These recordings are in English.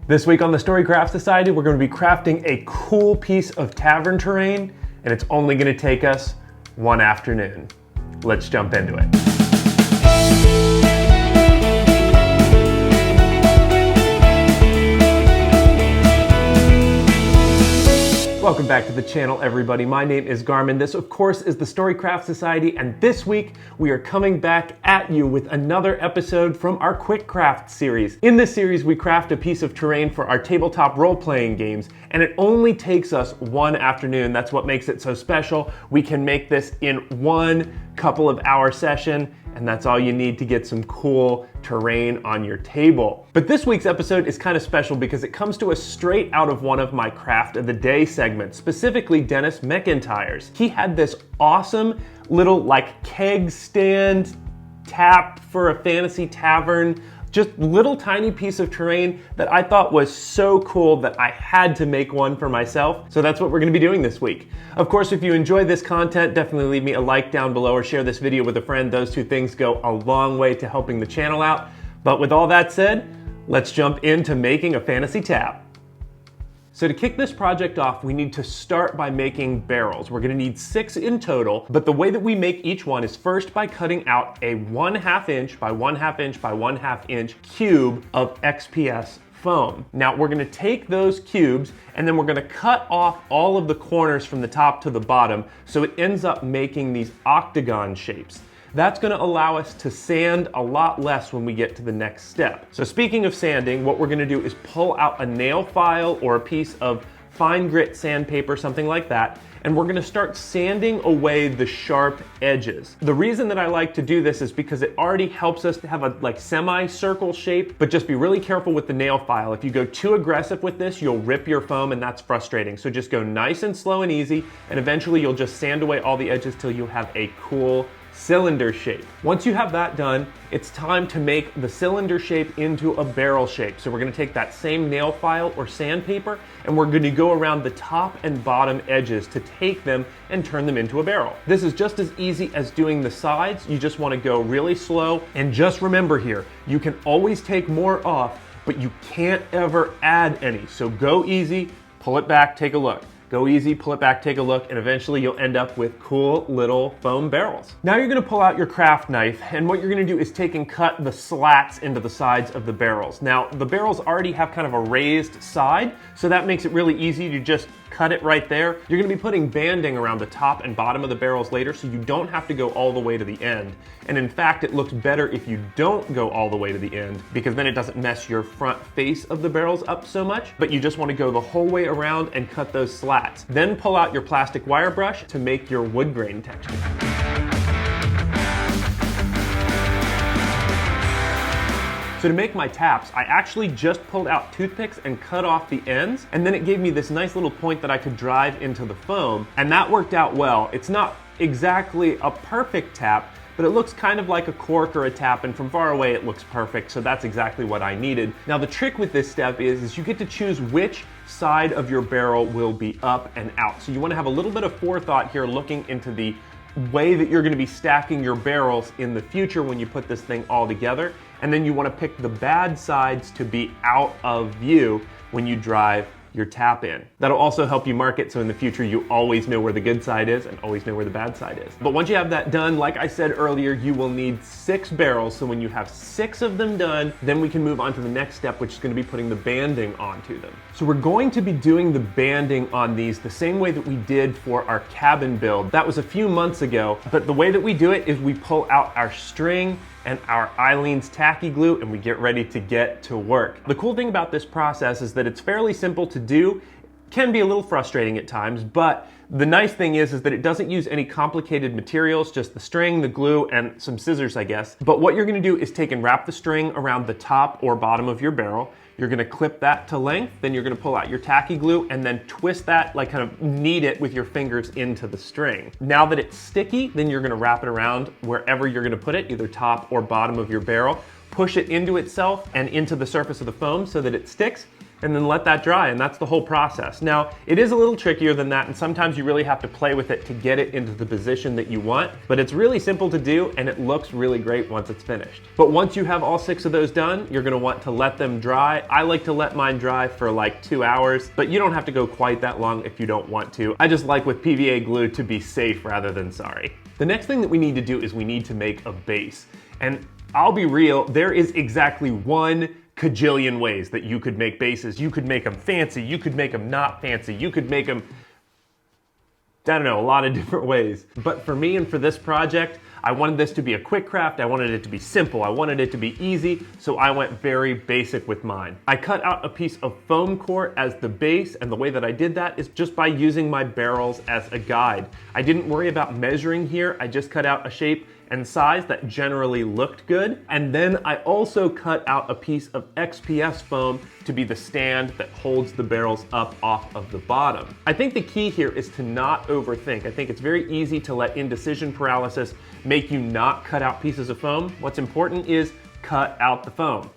This week on the Storycraft Society, we're going to be crafting a cool piece of tavern terrain, and it's only going to take us one afternoon. Let's jump into it. Welcome back to the channel, everybody. My name is Garmin. This, of course, is the Storycraft Society, and this week we are coming back at you with another episode from our Quickcraft series. In this series, we craft a piece of terrain for our tabletop role-playing games, and it only takes us one afternoon. That's what makes it so special. We can make this in one couple of hour session, and that's all you need to get some cool terrain on your table. But this week's episode is kind of special because it comes to us straight out of one of my Craft of the Day segments, specifically Dennis McIntyre's. He had this awesome little keg stand tap for a fantasy tavern, just little tiny piece of terrain that I thought was so cool that I had to make one for myself. So that's what we're gonna be doing this week. Of course, if you enjoy this content, definitely leave me a like down below or share this video with a friend. Those two things go a long way to helping the channel out. But with all that said, let's jump into making a fantasy tap. So to kick this project off, we need to start by making barrels. We're gonna need 6 in total, but the way that we make each one is first by cutting out a 1/2 inch by 1/2 inch by 1/2 inch cube of XPS foam. Now we're gonna take those cubes and then we're gonna cut off all of the corners from the top to the bottom so it ends up making these octagon shapes. That's gonna allow us to sand a lot less when we get to the next step. So speaking of sanding, what we're gonna do is pull out a nail file or a piece of fine grit sandpaper, something like that, and we're gonna start sanding away the sharp edges. The reason that I like to do this is because it already helps us to have a semi-circle shape, but just be really careful with the nail file. If you go too aggressive with this, you'll rip your foam and that's frustrating. So just go nice and slow and easy, and eventually you'll just sand away all the edges till you have a cool cylinder shape. Once you have that done, it's time to make the cylinder shape into a barrel shape. So we're gonna take that same nail file or sandpaper and we're gonna go around the top and bottom edges to take them and turn them into a barrel. This is just as easy as doing the sides. You just wanna go really slow, and just remember here, you can always take more off, but you can't ever add any. So go easy, pull it back, take a look. Go easy, pull it back, take a look, and eventually you'll end up with cool little foam barrels. Now you're gonna pull out your craft knife, and what you're gonna do is take and cut the slats into the sides of the barrels. Now, the barrels already have kind of a raised side, so that makes it really easy to just cut it right there. You're gonna be putting banding around the top and bottom of the barrels later, so you don't have to go all the way to the end. And in fact, it looks better if you don't go all the way to the end, because then it doesn't mess your front face of the barrels up so much, but you just wanna go the whole way around and cut those slats. Then pull out your plastic wire brush to make your wood grain texture. So to make my taps, I actually just pulled out toothpicks and cut off the ends, and then it gave me this nice little point that I could drive into the foam, and that worked out well. It's not exactly a perfect tap, but it looks kind of like a cork or a tap, and from far away it looks perfect, so that's exactly what I needed. Now the trick with this step is you get to choose which side of your barrel will be up and out. So you want to have a little bit of forethought here looking into the way that you're going to be stacking your barrels in the future when you put this thing all together, and then you want to pick the bad sides to be out of view when you drive your tap in. That'll also help you mark it so in the future you always know where the good side is and always know where the bad side is. But once you have that done, like I said earlier, you will need 6 barrels. So when you have 6 of them done, then we can move on to the next step, which is going to be putting the banding onto them. So we're going to be doing the banding on these the same way that we did for our cabin build. That was a few months ago, but the way that we do it is we pull out our string and our Eileen's tacky glue and we get ready to get to work. The cool thing about this process is that it's fairly simple to do. It can be a little frustrating at times, but the nice thing is that it doesn't use any complicated materials, just the string, the glue, and some scissors, I guess. But what you're gonna do is take and wrap the string around the top or bottom of your barrel. You're gonna clip that to length, then you're gonna pull out your tacky glue and then twist that, kind of knead it with your fingers into the string. Now that it's sticky, then you're gonna wrap it around wherever you're gonna put it, either top or bottom of your barrel. Push it into itself and into the surface of the foam so that it sticks, and then let that dry, and that's the whole process. Now, it is a little trickier than that, and sometimes you really have to play with it to get it into the position that you want, but it's really simple to do, and it looks really great once it's finished. But once you have all 6 of those done, you're gonna want to let them dry. I like to let mine dry for like 2 hours, but you don't have to go quite that long if you don't want to. I just like with PVA glue to be safe rather than sorry. The next thing that we need to do is we need to make a base. And I'll be real, there is exactly 1 kajillion ways that you could make bases. You could make them fancy, you could make them not fancy, you could make them, I don't know, a lot of different ways. But for me and for this project, I wanted this to be a quick craft, I wanted it to be simple, I wanted it to be easy, so I went very basic with mine. I cut out a piece of foam core as the base, and the way that I did that is just by using my barrels as a guide. I didn't worry about measuring here, I just cut out a shape and size that generally looked good. And then I also cut out a piece of XPS foam to be the stand that holds the barrels up off of the bottom. I think the key here is to not overthink. I think it's very easy to let indecision paralysis make you not cut out pieces of foam. What's important is cut out the foam.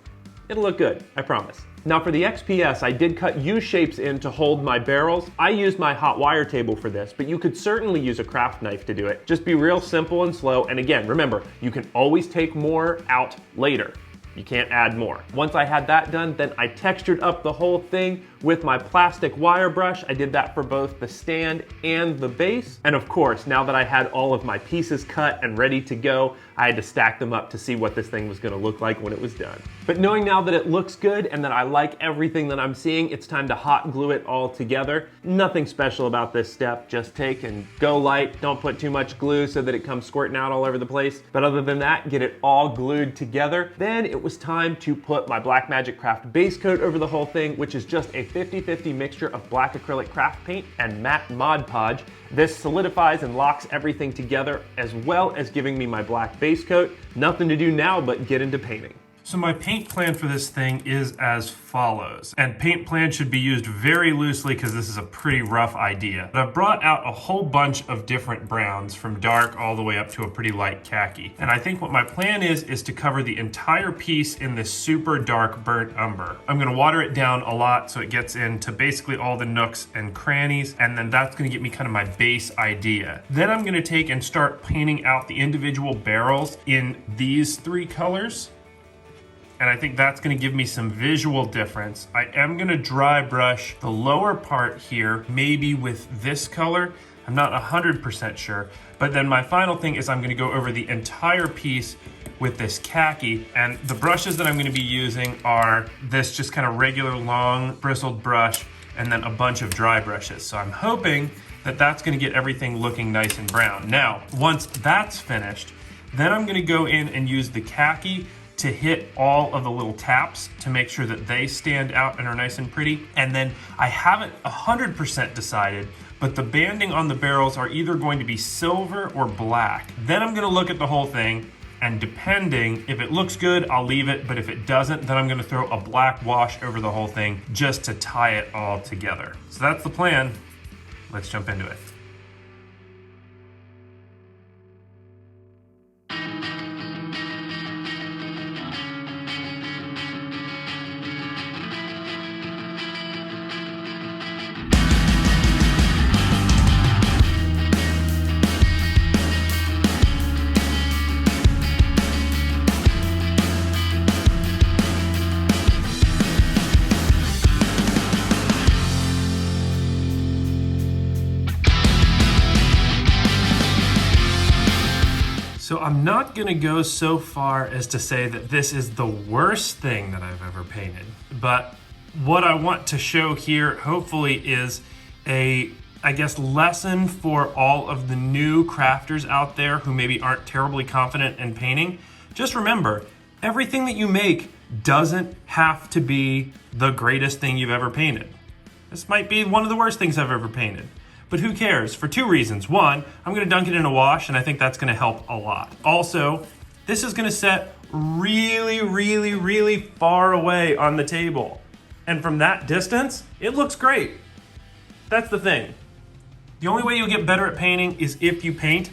It'll look good, I promise. Now for the XPS, I did cut U-shapes in to hold my barrels. I used my hot wire table for this, but you could certainly use a craft knife to do it. Just be real simple and slow, and again, remember, you can always take more out later. You can't add more. Once I had that done, then I textured up the whole thing with my plastic wire brush. I did that for both the stand and the base. And of course, now that I had all of my pieces cut and ready to go, I had to stack them up to see what this thing was gonna look like when it was done. But knowing now that it looks good and that I like everything that I'm seeing, it's time to hot glue it all together. Nothing special about this step, just take and go light. Don't put too much glue so that it comes squirting out all over the place. But other than that, get it all glued together. Then it was time to put my Blackmagic Craft base coat over the whole thing, which is just a 50-50 mixture of black acrylic craft paint and matte Mod Podge. This solidifies and locks everything together, as well as giving me my black base coat. Nothing to do now but get into painting. So my paint plan for this thing is as follows. And paint plan should be used very loosely because this is a pretty rough idea. But I've brought out a whole bunch of different browns from dark all the way up to a pretty light khaki. And I think what my plan is to cover the entire piece in this super dark burnt umber. I'm gonna water it down a lot so it gets into basically all the nooks and crannies, and then that's gonna get me kind of my base idea. Then I'm gonna take and start painting out the individual barrels in these 3 colors. And I think that's gonna give me some visual difference. I am gonna dry brush the lower part here, maybe with this color. I'm not 100% sure. But then my final thing is I'm gonna go over the entire piece with this khaki. And the brushes that I'm gonna be using are this just kind of regular long bristled brush and then a bunch of dry brushes. So I'm hoping that that's gonna get everything looking nice and brown. Now, once that's finished, then I'm gonna go in and use the khaki to hit all of the little taps to make sure that they stand out and are nice and pretty. And then I haven't 100% decided, but the banding on the barrels are either going to be silver or black. Then I'm gonna look at the whole thing, and depending, if it looks good, I'll leave it, but if it doesn't, then I'm gonna throw a black wash over the whole thing just to tie it all together. So that's the plan. Let's jump into it. So I'm not gonna go so far as to say that this is the worst thing that I've ever painted, but what I want to show here hopefully is a, I guess, lesson for all of the new crafters out there who maybe aren't terribly confident in painting. Just remember, everything that you make doesn't have to be the greatest thing you've ever painted. This might be one of the worst things I've ever painted. But who cares? For 2 reasons. One, I'm gonna dunk it in a wash, and I think that's gonna help a lot. Also, this is gonna set really, really, really far away on the table. And from that distance, it looks great. That's the thing. The only way you'll get better at painting is if you paint.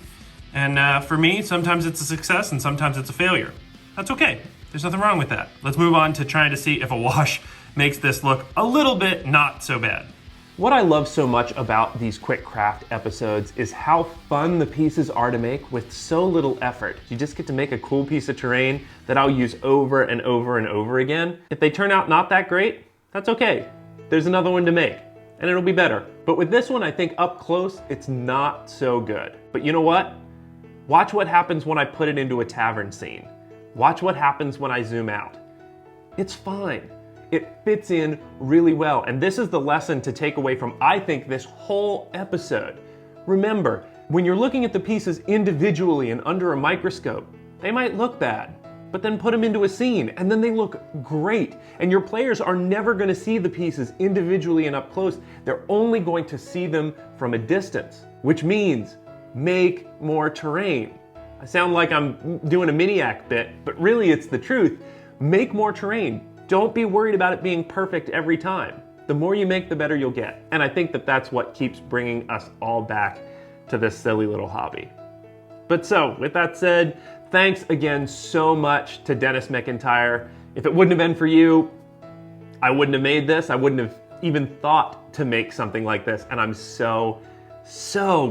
And for me, sometimes it's a success and sometimes it's a failure. That's okay. There's nothing wrong with that. Let's move on to trying to see if a wash makes this look a little bit not so bad. What I love so much about these Quickcraft episodes is how fun the pieces are to make with so little effort. You just get to make a cool piece of terrain that I'll use over and over and over again. If they turn out not that great, that's okay. There's another one to make, and it'll be better. But with this one, I think up close, it's not so good. But you know what? Watch what happens when I put it into a tavern scene. Watch what happens when I zoom out. It's fine. It fits in really well. And this is the lesson to take away from, I think, this whole episode. Remember, when you're looking at the pieces individually and under a microscope, they might look bad, but then put them into a scene and then they look great. And your players are never going to see the pieces individually and up close. They're only going to see them from a distance, which means make more terrain. I sound like I'm doing a Miniac bit, but really it's the truth. Make more terrain. Don't be worried about it being perfect every time. The more you make, the better you'll get. And I think that that's what keeps bringing us all back to this silly little hobby. But so, with that said, thanks again so much to Dennis McIntyre. If it wouldn't have been for you, I wouldn't have made this. I wouldn't have even thought to make something like this. And I'm so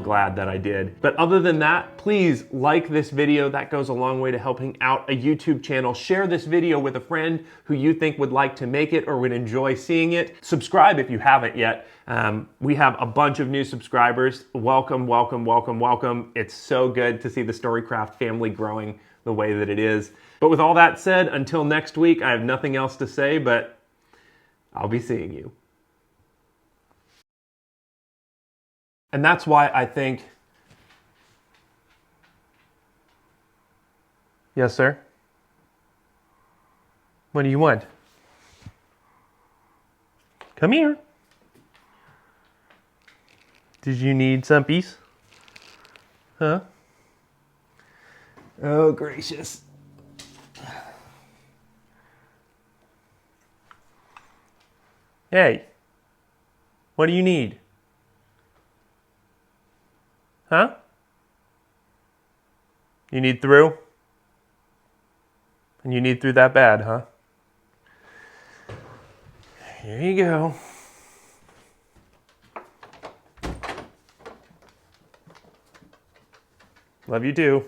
glad that I did. But other than that, please like this video. That goes a long way to helping out a YouTube channel. Share this video with a friend who you think would like to make it or would enjoy seeing it. Subscribe if you haven't yet. We have a bunch of new subscribers. Welcome, welcome, welcome, welcome. It's so good to see the Storycraft family growing the way that it is. But with all that said, until next week, I have nothing else to say, but I'll be seeing you. And that's why I think... Yes, sir? What do you want? Come here. Did you need some piece? Huh? Oh, gracious. Hey, what do you need? Huh? You need through? And you need through that bad, huh? Here you go. Love you too.